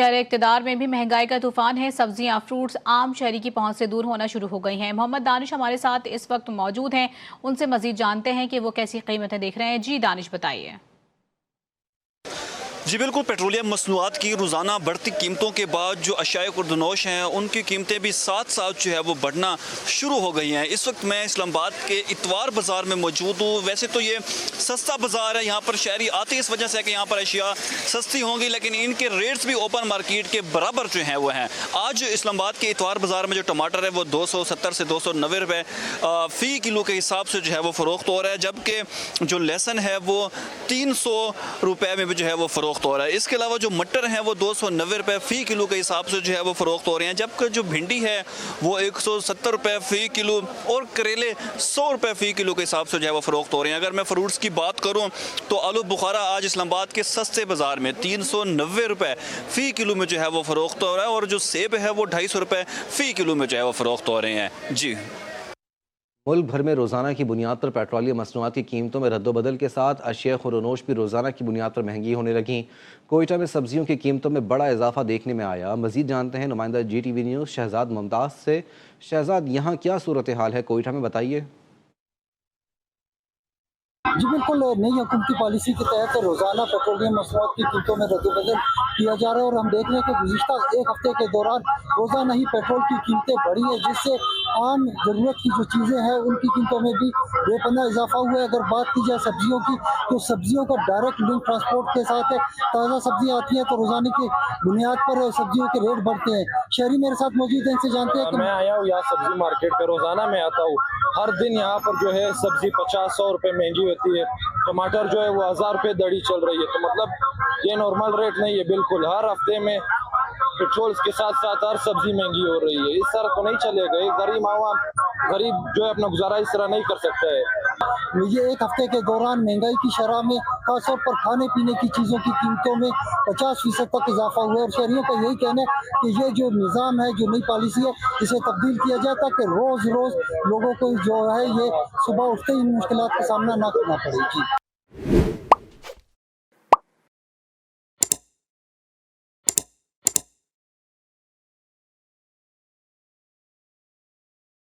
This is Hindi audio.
शहर इक़्तिदार में भी महंगाई का तूफान है। सब्जियां, फ्रूट्स आम शहरी की पहुंच से दूर होना शुरू हो गई हैं। मोहम्मद दानिश हमारे साथ इस वक्त मौजूद हैं, उनसे मजीद जानते हैं कि वो कैसी कीमतें देख रहे हैं। जी दानिश, बताइए। जी बिल्कुल, पेट्रोलियम मसनूआत की रोज़ाना बढ़ती कीमतों के बाद जो अशाए खुर्दनोश हैं उनकी कीमतें भी साथ साथ जो है वो बढ़ना शुरू हो गई हैं। इस वक्त मैं इस्लामाबाद के इतवार बाज़ार में मौजूद हूँ। वैसे तो ये सस्ता बाज़ार है, यहाँ पर शहरी आते इस वजह से कि यहाँ पर अशिया सस्ती होंगी, लेकिन इनके रेट्स भी ओपन मार्केट के बराबर जो हैं वो हैं। आज इस्लामाबाद के इतवार बाज़ार में जो टमाटर है वो 270 से 290 रुपये फ़ी किलो के हिसाब से जो है वो फ़रोख्त हो रहा है, जबकि जो लहसुन है वो 300 रुपये में भी जो है वो फ़रोख्त हो रहा है। इसके अलावा जो मटर हैं वो 290 रुपये फ़ी किलो के हिसाब से जो है वो फ़रोख्त हो रहे हैं, जबकि जो भिंडी है वो 170 रुपये फ़ी किलो और करेले 100 रुपये फ़ी किलो के हिसाब से जो है वो फ़रोख्त हो रहे हैं। अगर मैं फ्रूट्स की बात करूं तो आलू बुखारा आज इस्लामाबाद के सस्ते बाज़ार में 390 रुपये फ़ी किलो में जो है वो फ़रोख्त हो रहा है, और जो सेब है वो 250 रुपये फ़ी किलो में जो है वो फ़रोख्त हो रहे हैं। जी, मुल्क भर में रोज़ाना की बुनियाद पर पेट्रोलियम मसनूआत की कीमतों में रद्दोबदल के साथ अशिया खुर्दनोश भी रोज़ाना की बुनियाद पर महंगी होने लगी। कोयटा में सब्जियों की कीमतों में बड़ा इजाफा देखने में आया। मज़ीद जानते हैं नुमाइंदा GTV न्यूज़ शहजाद मुमताज़ से। शहजाद, यहाँ क्या सूरत हाल है कोयटा में, बताइए। जी बिल्कुल, नई हुकूमती पॉलिसी के तहत रोज़ाना पेट्रोलियम मसनूआत की कीमतों में रद्दबदल किया जा रहा है, और हम देख रहे हैं कि गुज़िश्ता एक हफ्ते के दौरान रोज़ाना ही पेट्रोल की कीमतें बढ़ी हैं, जिससे आम ज़रूरत की जो चीज़ें हैं उनकी कीमतों में भी बेपनाह इजाफा हुआ है। अगर बात की जाए सब्जियों की, तो सब्जियों का डायरेक्ट लिंक ट्रांसपोर्ट के साथ है। ताज़ा सब्जियाँ आती हैं तो रोज़ाना की बुनियाद पर सब्जियों के रेट बढ़ते हैं। शहरी मेरे साथ मौजूद हैं, इनसे जानते हैं कि मैं आया हूँ यहाँ सब्जी मार्केट पे, रोजाना मैं आता हूँ। हर दिन यहाँ पर जो है सब्जी 50-100 रुपए महंगी होती है। टमाटर जो है वो 1000 रुपए दड़ी चल रही है, तो मतलब ये नॉर्मल रेट नहीं है। बिल्कुल हर हफ्ते में पेट्रोल के साथ साथ हर सब्जी महंगी हो रही है। इस तरह तो नहीं चलेगा। एक गरीब जो है अपना गुजारा इस तरह नहीं कर सकता है। ये एक हफ्ते के दौरान महंगाई की शरह में खासतौर पर खाने पीने की चीज़ों की कीमतों में 50% तक इजाफा हुआ है, और शहरियों का यही कहना है कि ये जो निज़ाम है, जो नई पॉलिसी है, इसे तब्दील किया जाए ताकि रोज़ रोज़ लोगों को जो है ये सुबह उठते ही मुश्किलात का सामना ना करना पड़े। जी।